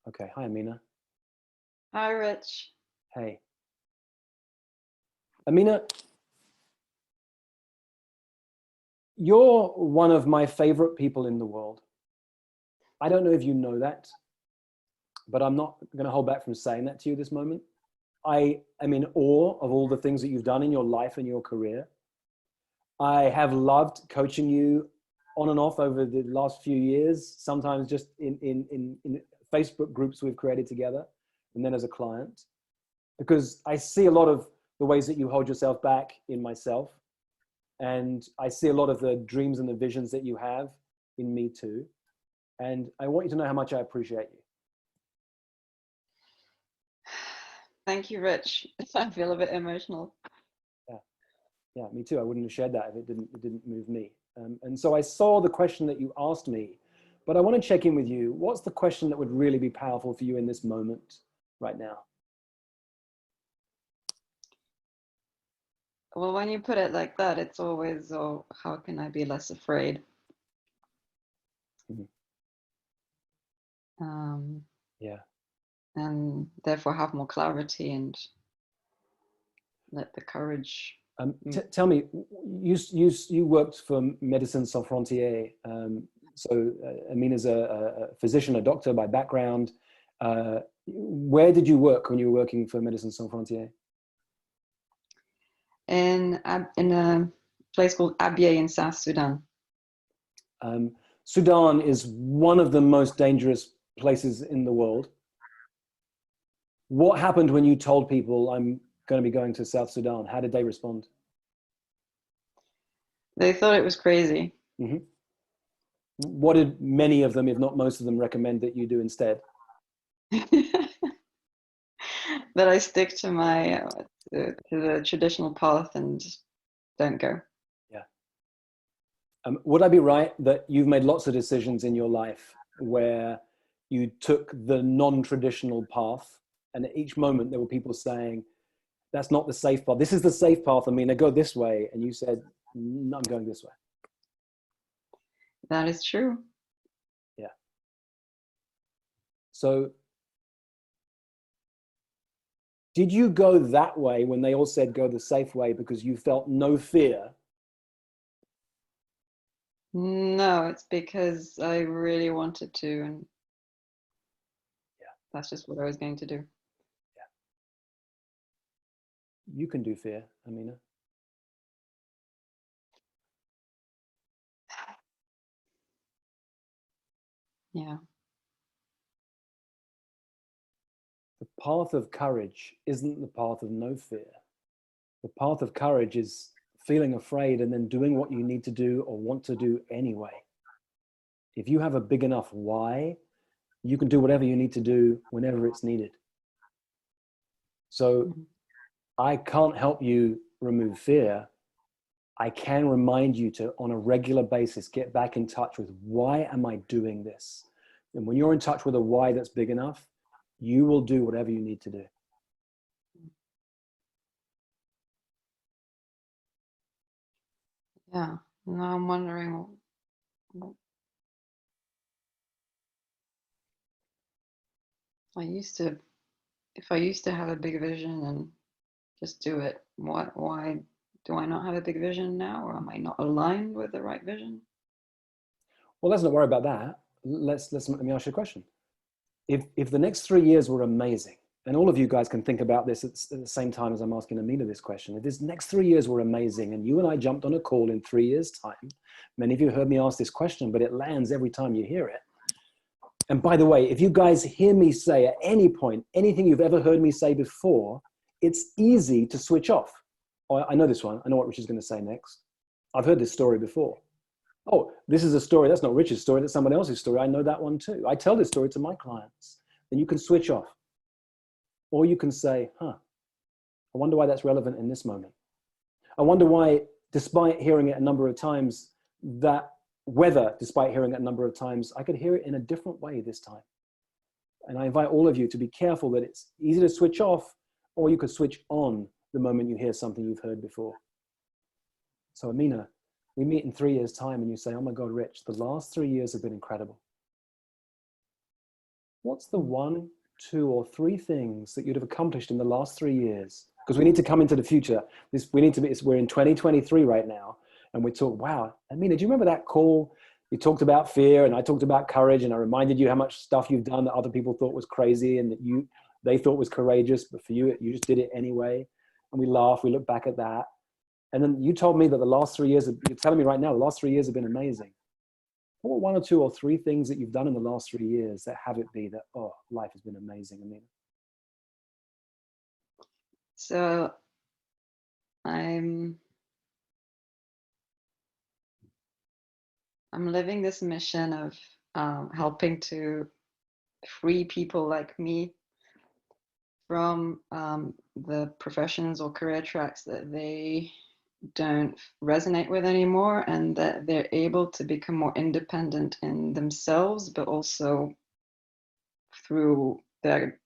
Okay. Hi, Amina. Hi, Rich. Hey. Amina, you're one of my favorite people in the world. I don't know if you know that, but I'm not going to hold back from saying that to you this moment. I am in awe of all the things that you've done in your life and your career. I have loved coaching you on and off over the last few years, sometimes just in Facebook groups we've created together, and then as a client, because I see a lot of the ways that you hold yourself back in myself. And I see a lot of the dreams and the visions that you have in me too. And I want you to know how much I appreciate you. Thank you, Rich. I feel a bit emotional. Yeah, me too. I wouldn't have shared that if it didn't move me. And so I saw the question that you asked me, but I want to check in with you. What's the question that would really be powerful for you in this moment right now? Well, when you put it like that, it's always, oh, how can I be less afraid? Mm-hmm. Yeah. And therefore have more clarity and let the courage. Tell me, you worked for Médecins Sans Frontières. So Amina's a physician, a doctor by background. Where did you work when you were working for Médecins Sans Frontières? In a place called Abyei in South Sudan. Sudan is one of the most dangerous places in the world. What happened when you told people I'm going to be going to South Sudan? How did they respond? They thought it was crazy. Mm-hmm. What did many of them, if not most of them, recommend that you do instead? That I stick to my to the traditional path and don't go. Yeah. Would I be right that you've made lots of decisions in your life where you took the non-traditional path, and at each moment there were people saying, that's not the safe path. This is the safe path. I mean, I go this way. And you said, no, I'm going this way. That is true. Yeah. So did you go that way when they all said go the safe way because you felt no fear? No, it's because I really wanted to, and yeah, that's just what I was going to do. Yeah. You can do fear, Amina. Yeah. The path of courage isn't the path of no fear. The path of courage is feeling afraid and then doing what you need to do or want to do anyway. If you have a big enough why, you can do whatever you need to do whenever it's needed. So I can't help you remove fear. I can remind you to, on a regular basis, get back in touch with why am I doing this? And when you're in touch with a why that's big enough, you will do whatever you need to do. Yeah. Now I'm wondering, if I used to have a big vision and just do it, why do I not have a big vision now? Or am I not aligned with the right vision? Well, let's not worry about that. Let me ask you a question. If the next 3 years were amazing, and all of you guys can think about this at the same time as I'm asking Amina this question, if this next 3 years were amazing and you and I jumped on a call in 3 years' time, many of you heard me ask this question, but it lands every time you hear it. And by the way, if you guys hear me say at any point, anything you've ever heard me say before, it's easy to switch off. Oh, I know this one. I know what Rich is going to say next. I've heard this story before. Oh, this is a story. That's not Rich's story. That's someone else's story. I know that one too. I tell this story to my clients. Then you can switch off. Or you can say, I wonder why that's relevant in this moment. I wonder why, despite hearing it a number of times, despite hearing it a number of times, I could hear it in a different way this time. And I invite all of you to be careful that it's easy to switch off, or you could switch on the moment you hear something you've heard before. So Amina, we meet in 3 years' time and you say, oh my God, Rich, the last 3 years have been incredible. what's the one, two, or three things that you'd have accomplished in the last 3 years? Because we need to come into the future. We need to be, we're in 2023 right now. And we talk, wow, Amina, do you remember that call? You talked about fear and I talked about courage, and I reminded you how much stuff you've done that other people thought was crazy and that they thought was courageous, but for you, you just did it anyway. And we laugh, we look back at that. And then you told me that the last 3 years, you're telling me right now, the last 3 years have been amazing. What were one or two or three things that you've done in the last 3 years that have it be that, oh, life has been amazing, Amina? So I'm living this mission of helping to free people like me from the professions or career tracks that they don't resonate with anymore, and that they're able to become more independent in themselves, but also through their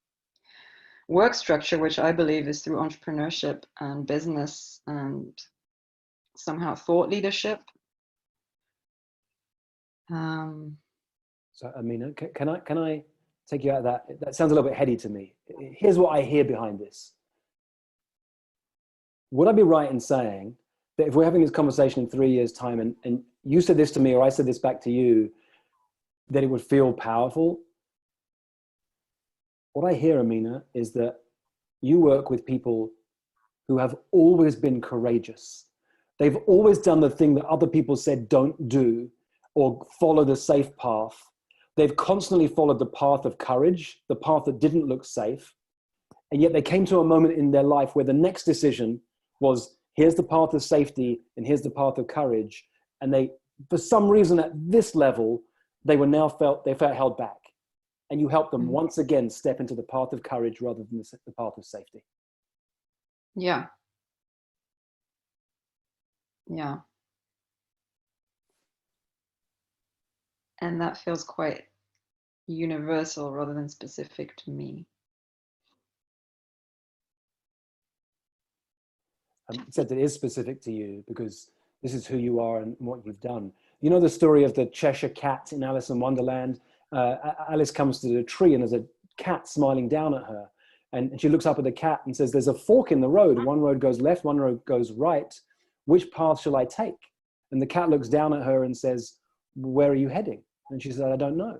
work structure, which I believe is through entrepreneurship and business and somehow thought leadership. So Amina, can I take you out of that? That sounds a little bit heady to me. Here's what I hear behind this. Would I be right in saying that if we're having this conversation in 3 years' time, and you said this to me, or I said this back to you, that it would feel powerful? What I hear, Amina, is that you work with people who have always been courageous. They've always done the thing that other people said don't do, or follow the safe path. They've constantly followed the path of courage, the path that didn't look safe. And yet they came to a moment in their life where the next decision was, here's the path of safety and here's the path of courage. And they, for some reason at this level, they felt held back. And you helped them once again step into the path of courage rather than the path of safety. Yeah. Yeah. And that feels quite universal rather than specific to me. Except it is specific to you because this is who you are and what you've done. You know the story of the Cheshire Cat in Alice in Wonderland? Alice comes to the tree and there's a cat smiling down at her. And she looks up at the cat and says, there's a fork in the road. One road goes left, one road goes right. Which path shall I take? And the cat looks down at her and says, where are you heading? And she says, I don't know.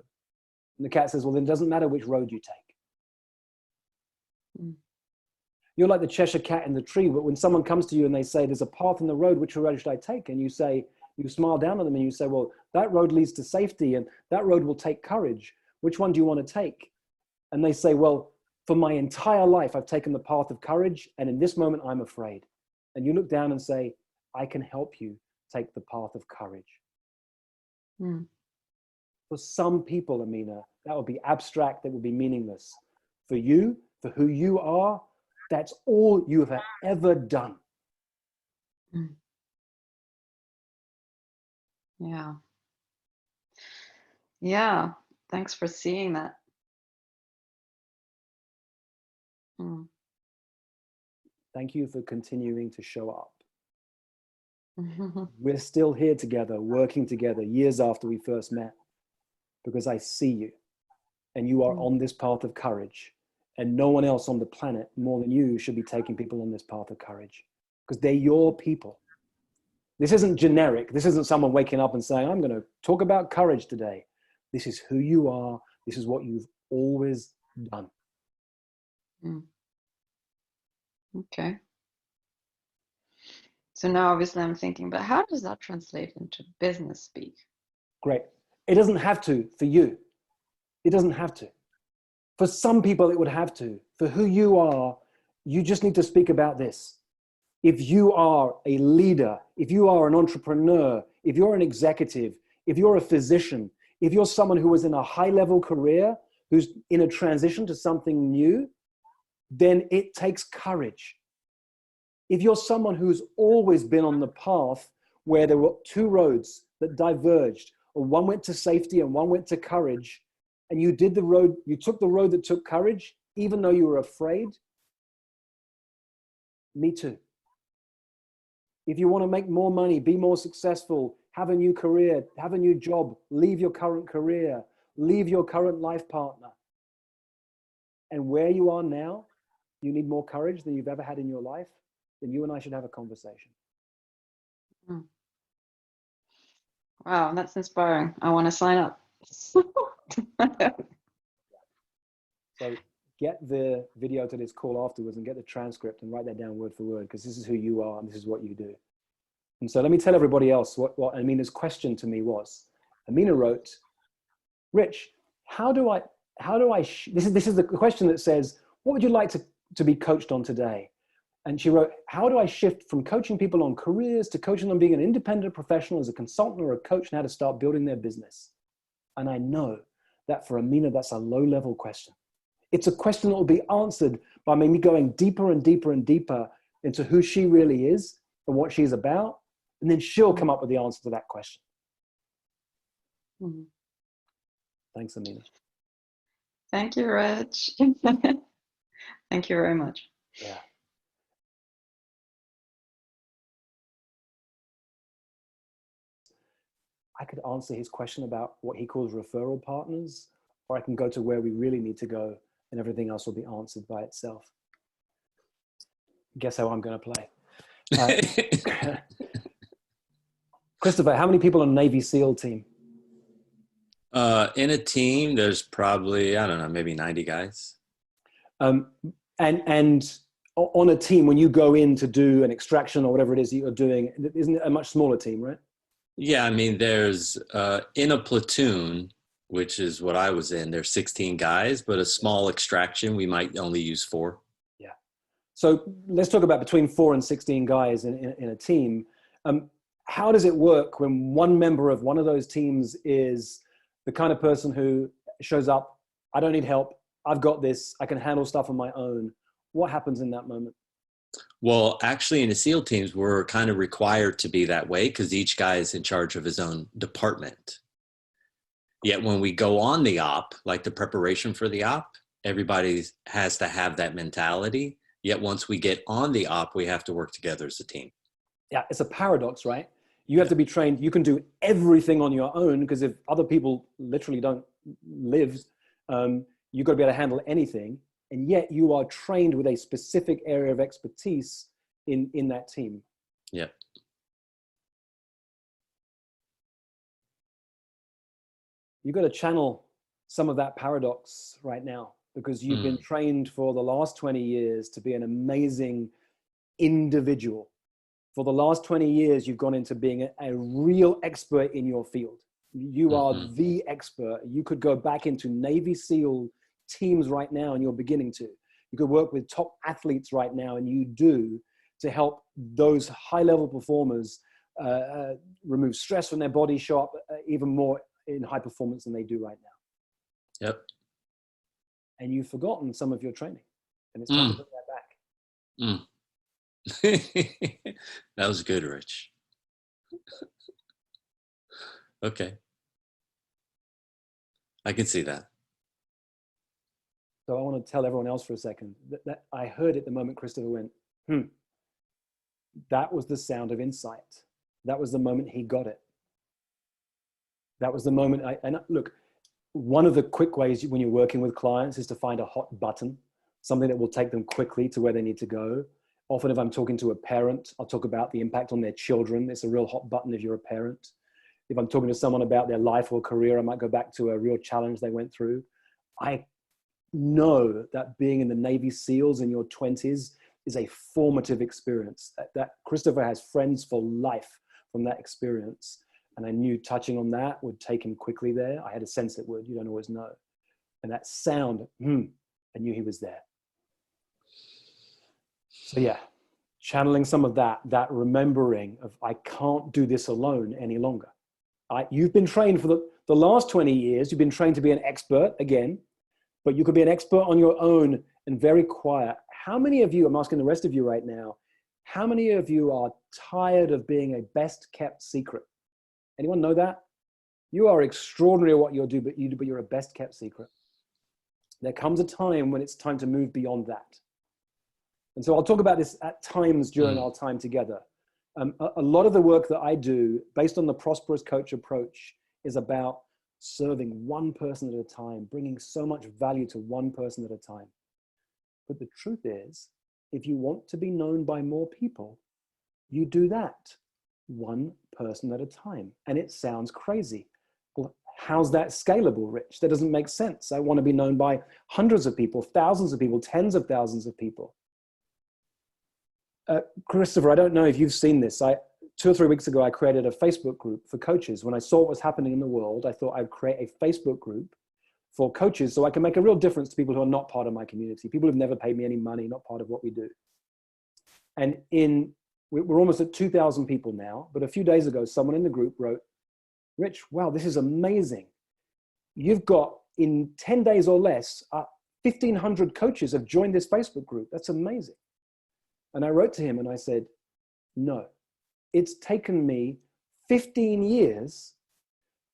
And the cat says, well, then it doesn't matter which road you take. You're like the Cheshire Cat in the tree, but when someone comes to you and they say, there's a path in the road, which road should I take? And you say, you smile down at them and you say, well, that road leads to safety and that road will take courage. Which one do you want to take? And they say, well, for my entire life, I've taken the path of courage. And in this moment, I'm afraid. And you look down and say, I can help you take the path of courage. For some people, Amina, that would be abstract, that would be meaningless. For you, for who you are, that's all you have ever done. Yeah. Yeah. Thanks for seeing that. Thank you for continuing to show up. We're still here together, working together years after we first met, because I see you and you are on this path of courage, and no one else on the planet more than you should be taking people on this path of courage because they're your people. This isn't generic. This isn't someone waking up and saying, I'm going to talk about courage today. This is who you are. This is what you've always done. Okay. So now obviously I'm thinking, but how does that translate into business speak? Great. It doesn't have to for you. It doesn't have to. For some people, it would have to. For who you are, you just need to speak about this. If you are a leader, if you are an entrepreneur, if you're an executive, if you're a physician, if you're someone who is in a high-level career, who's in a transition to something new, then it takes courage. If you're someone who's always been on the path where there were two roads that diverged, or one went to safety and one went to courage, and you took the road that took courage, even though you were afraid, me too. If you want to make more money, be more successful, have a new career, have a new job, leave your current career, leave your current life partner, and where you are now, you need more courage than you've ever had in your life, then you and I should have a conversation. Mm. Wow, that's inspiring. I want to sign up. So get the video to this call afterwards and get the transcript and write that down word for word, because this is who you are and this is what you do. And so let me tell everybody else what Amina's question to me was. Amina wrote, Rich, this is the question that says, what would you like to be coached on today? And she wrote, how do I shift from coaching people on careers to coaching them being an independent professional as a consultant or a coach and how to start building their business? And I know that for Amina, that's a low-level question. It's a question that will be answered by me going deeper and deeper and deeper into who she really is and what she's about. And then she'll come up with the answer to that question. Mm-hmm. Thanks, Amina. Thank you, Rich. Thank you very much. Yeah. I could answer his question about what he calls referral partners, or I can go to where we really need to go and everything else will be answered by itself. Guess how I'm going to play. Christopher, how many people on a Navy SEAL team? In a team, there's probably, I don't know, maybe 90 guys. And on a team, when you go in to do an extraction or whatever it is that you're doing, isn't it a much smaller team, right? Yeah, I mean, there's, in a platoon, which is what I was in, there's 16 guys, but a small extraction, we might only use 4. Yeah. So let's talk about between 4 and 16 guys in a team. How does it work when one member of one of those teams is the kind of person who shows up, I don't need help, I've got this, I can handle stuff on my own? What happens in that moment? Well, actually, in the SEAL teams, we're kind of required to be that way because each guy is in charge of his own department. Yet when we go on the op, like the preparation for the op, everybody has to have that mentality. Yet once we get on the op, we have to work together as a team. Yeah, it's a paradox, right? You have to be trained. You can do everything on your own because if other people literally don't live, you've got to be able to handle anything. And yet you are trained with a specific area of expertise in that team. Yeah. You've got to channel some of that paradox right now because you've been trained for the last 20 years to be an amazing individual. For the last 20 years, you've gone into being a real expert in your field. You are the expert. You could go back into Navy SEAL teams right now and you're beginning to. You could work with top athletes right now and you do to help those high-level performers remove stress from their body, show up even more in high performance than they do right now. Yep. And you've forgotten some of your training and it's time to bring that back. That was good, Rich. Okay. I can see that. So I want to tell everyone else for a second that I heard it the moment Christopher went, That was the sound of insight. That was the moment he got it. That was the moment and look, one of the quick ways when you're working with clients is to find a hot button, something that will take them quickly to where they need to go. Often if I'm talking to a parent, I'll talk about the impact on their children. It's a real hot button if you're a parent. If I'm talking to someone about their life or career, I might go back to a real challenge they went through. I know that being in the Navy SEALs in your 20s is a formative experience. That Christopher has friends for life from that experience. And I knew touching on that would take him quickly there. I had a sense it would. You don't always know. And that sound, I knew he was there. So yeah, channeling some of that remembering of I can't do this alone any longer. You've been trained for the last 20 years, you've been trained to be an expert again, but you could be an expert on your own and very quiet. How many of you, I'm asking the rest of you right now, how many of you are tired of being a best kept secret? Anyone know that? You are extraordinary at what you do, but you're a best kept secret. There comes a time when it's time to move beyond that. And so I'll talk about this at times during our time together. A lot of the work that I do based on the prosperous coach approach is about serving one person at a time, bringing so much value to one person at a time. But the truth is, if you want to be known by more people, you do that one person at a time. And it sounds crazy. Well, how's that scalable, Rich? That doesn't make sense. I want to be known by hundreds of people, thousands of people, tens of thousands of people. Christopher, I don't know if you've seen this. 2 or 3 weeks ago, I created a Facebook group for coaches. When I saw what was happening in the world, I thought I'd create a Facebook group for coaches so I can make a real difference to people who are not part of my community, people who've never paid me any money, not part of what we do. And we're almost at 2,000 people now, but a few days ago, someone in the group wrote, Rich, wow, this is amazing. You've got, in 10 days or less, 1,500 coaches have joined this Facebook group. That's amazing. And I wrote to him and I said, no, it's taken me 15 years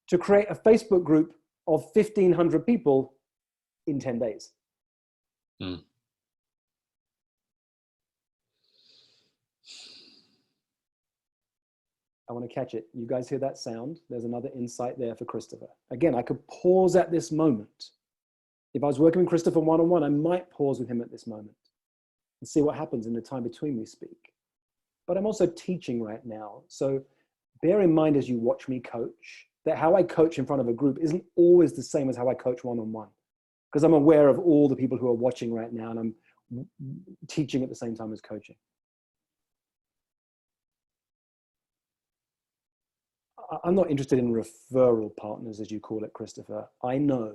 to create a Facebook group of 1,500 people in 10 days. Mm. I want to catch it. You guys hear that sound? There's another insight there for Christopher. Again, I could pause at this moment. If I was working with Christopher one-on-one, I might pause with him at this moment and see what happens in the time between we speak. But I'm also teaching right now. So bear in mind as you watch me coach, that how I coach in front of a group isn't always the same as how I coach one-on-one. Because I'm aware of all the people who are watching right now, and I'm teaching at the same time as coaching. I'm not interested in referral partners, as you call it, Christopher. I know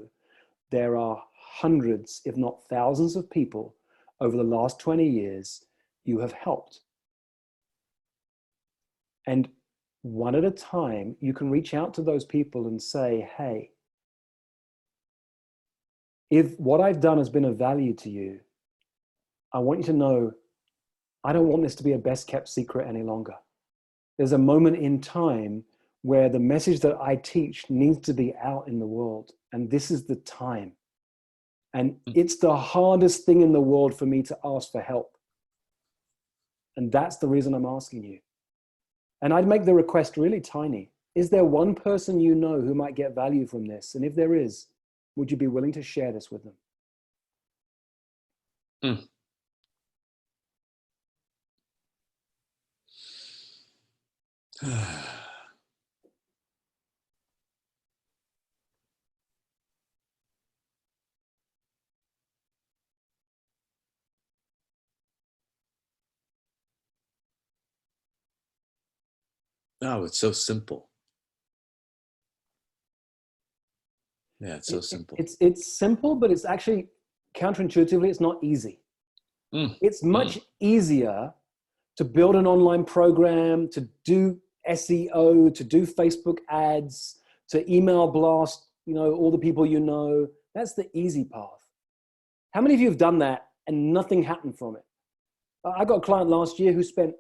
there are hundreds, if not thousands of people over the last 20 years you have helped. And one at a time, you can reach out to those people and say, hey, if what I've done has been of value to you, I want you to know I don't want this to be a best kept secret any longer. There's a moment in time where the message that I teach needs to be out in the world. And this is the time. And it's the hardest thing in the world for me to ask for help. And that's the reason I'm asking you. And I'd make the request really tiny. Is there one person you know who might get value from this? And if there is, would you be willing to share this with them? Oh, it's so simple. Yeah, it's so simple. It's simple, but it's actually counterintuitively, it's not easy. It's much easier to build an online program, to do SEO, to do Facebook ads, to email blast, all the people you know. That's the easy path. How many of you have done that and nothing happened from it? I got a client last year who spent,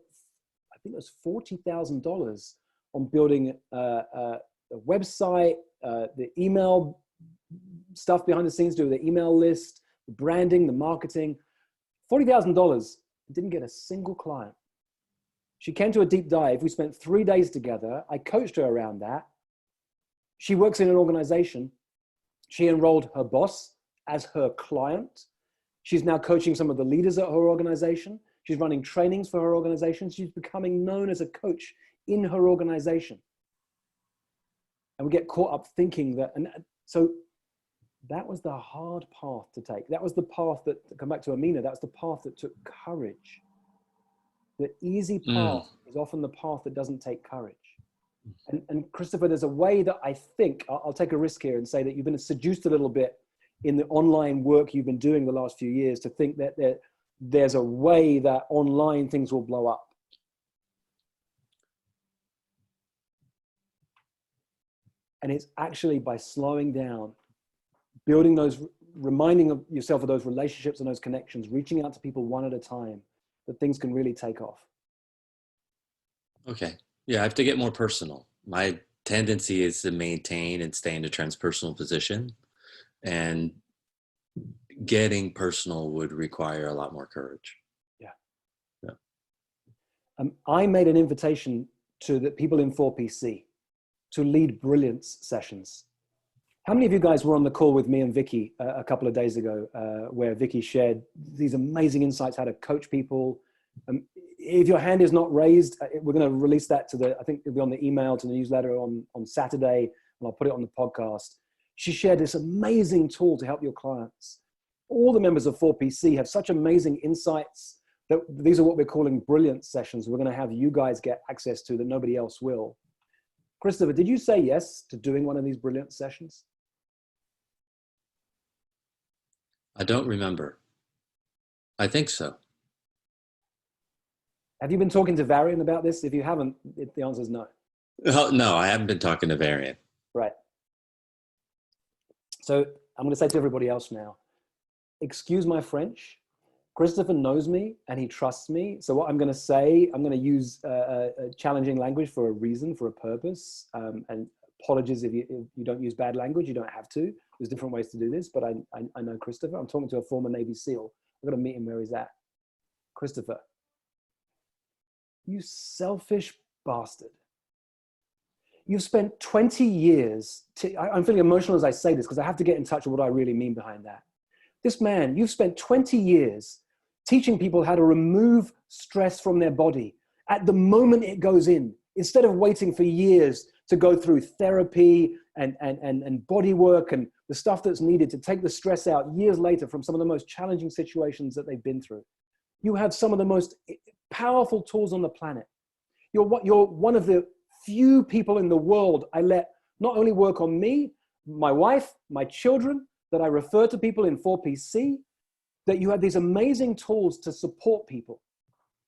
I think it was $40,000 on building a website, the email stuff behind the scenes, doing the email list, the branding, the marketing. $40,000, didn't get a single client. She came to a deep dive. We spent 3 days together. I coached her around that. She works in an organization. She enrolled her boss as her client. She's now coaching some of the leaders at her organization. She's running trainings for her organization. She's becoming known as a coach in her organization. And we get caught up thinking that, and so that was the hard path to take. That was the path that, to come back to Amina, that's the path that took courage. The easy path is often the path that doesn't take courage. And Christopher, there's a way that I think, I'll take a risk here and say that you've been seduced a little bit in the online work you've been doing the last few years to think that there's a way that online things will blow up. And it's actually by slowing down, building those, reminding yourself of those relationships and those connections, reaching out to people one at a time, that things can really take off. Okay. Yeah, I have to get more personal. My tendency is to maintain and stay in a transpersonal position. And getting personal would require a lot more courage. Yeah. I made an invitation to the people in 4PC to lead brilliance sessions. How many of you guys were on the call with me and Vicky a couple of days ago, where Vicky shared these amazing insights, how to coach people? If your hand is not raised, we're going to release that I think it'll be on the email, to the newsletter on Saturday, and I'll put it on the podcast. She shared this amazing tool to help your clients. All the members of 4PC have such amazing insights that these are what we're calling brilliant sessions. We're going to have you guys get access to that nobody else will. Christopher, did you say yes to doing one of these brilliant sessions? I don't remember. I think so. Have you been talking to Varian about this? If you haven't, the answer is no. Oh, no, I haven't been talking to Varian. Right. So I'm going to say to everybody else now, excuse my French. Christopher knows me and he trusts me. So what I'm going to say, I'm going to use a challenging language for a reason, for a purpose. And apologies if you don't use bad language. You don't have to. There's different ways to do this, but I know Christopher. I'm talking to a former Navy SEAL. I've got to meet him where he's at. Christopher, you selfish bastard. You've spent 20 years, I'm feeling emotional as I say this because I have to get in touch with what I really mean behind that. This man, you've spent 20 years teaching people how to remove stress from their body at the moment it goes in, instead of waiting for years to go through therapy and body work and the stuff that's needed to take the stress out years later from some of the most challenging situations that they've been through. You have some of the most powerful tools on the planet. You're one of the few people in the world I let not only work on me, my wife, my children, that I refer to people in 4PC, that you have these amazing tools to support people.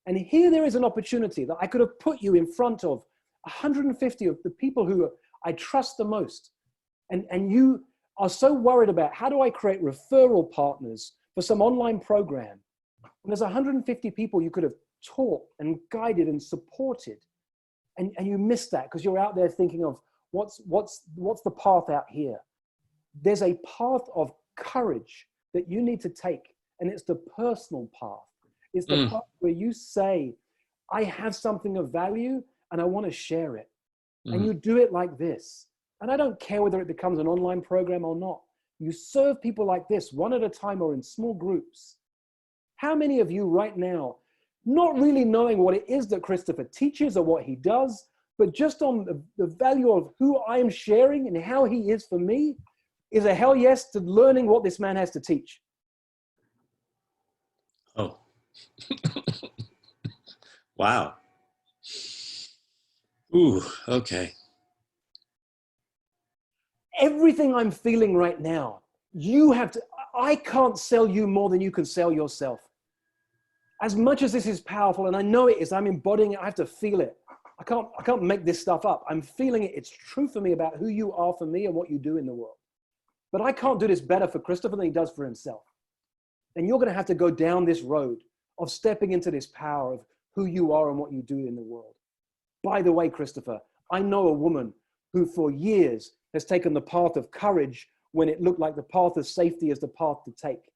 And here there is an opportunity that I could have put you in front of 150 of the people who I trust the most. And you are so worried about how do I create referral partners for some online program. And there's 150 people you could have taught and guided and supported. And you miss that because you're out there thinking of what's the path out here. There's a path of courage that you need to take, and it's the personal path. It's the path where you say, I have something of value and I want to share it. And you do it like this. And I don't care whether it becomes an online program or not. You serve people like this, one at a time or in small groups. How many of you right now, not really knowing what it is that Christopher teaches or what he does, but just on the value of who I am sharing and how he is for me, is a hell yes to learning what this man has to teach? Oh. Wow. Ooh, okay. Everything I'm feeling right now, I can't sell you more than you can sell yourself. As much as this is powerful, and I know it is, I'm embodying it, I have to feel it. I can't make this stuff up. I'm feeling it. It's true for me about who you are for me and what you do in the world. But I can't do this better for Christopher than he does for himself. And you're going to have to go down this road of stepping into this power of who you are and what you do in the world. By the way, Christopher, I know a woman who for years has taken the path of courage when it looked like the path of safety is the path to take.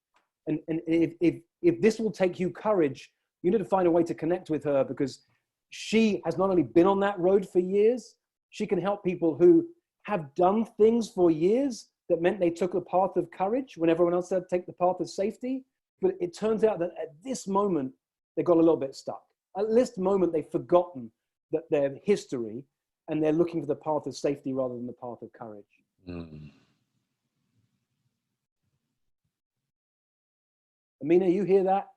And if this will take you courage, you need to find a way to connect with her, because she has not only been on that road for years, she can help people who have done things for years that meant they took the path of courage when everyone else said take the path of safety. But it turns out that at this moment, they got a little bit stuck. At this moment, they've forgotten that their history, and they're looking for the path of safety rather than the path of courage. Amina, you hear that?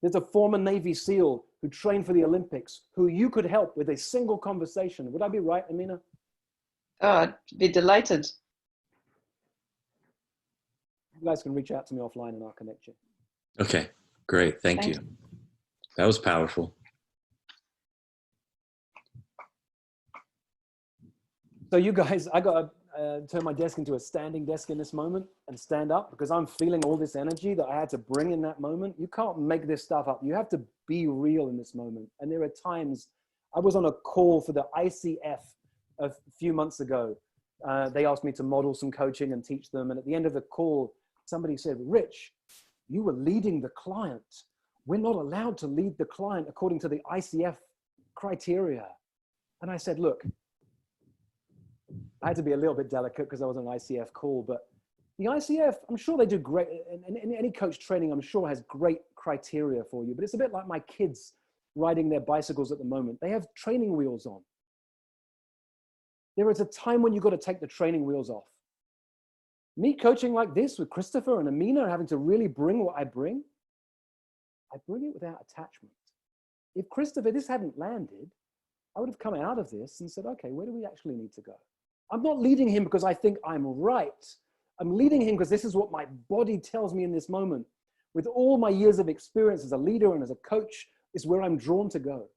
There's a former Navy SEAL who trained for the Olympics who you could help with a single conversation. Would I be right, Amina? Oh, I'd be delighted. You guys can reach out to me offline and I'll connect you. Okay, great. Thank you. That was powerful. So you guys, I got to turn my desk into a standing desk in this moment and stand up, because I'm feeling all this energy that I had to bring in that moment. You can't make this stuff up. You have to be real in this moment. And there are times, I was on a call for the ICF a few months ago. They asked me to model some coaching and teach them. And at the end of the call, somebody said, Rich, you were leading the client. We're not allowed to lead the client according to the ICF criteria. And I said, look, I had to be a little bit delicate because I was on an ICF call, but the ICF, I'm sure they do great, and any coach training, I'm sure has great criteria for you, but it's a bit like my kids riding their bicycles at the moment. They have training wheels on. There is a time when you've got to take the training wheels off. Me coaching like this with Christopher and Amina, having to really bring what I bring it without attachment. If Christopher, this hadn't landed, I would have come out of this and said, okay, where do we actually need to go? I'm not leading him because I think I'm right. I'm leading him because this is what my body tells me in this moment. With all my years of experience as a leader and as a coach, is where I'm drawn to go.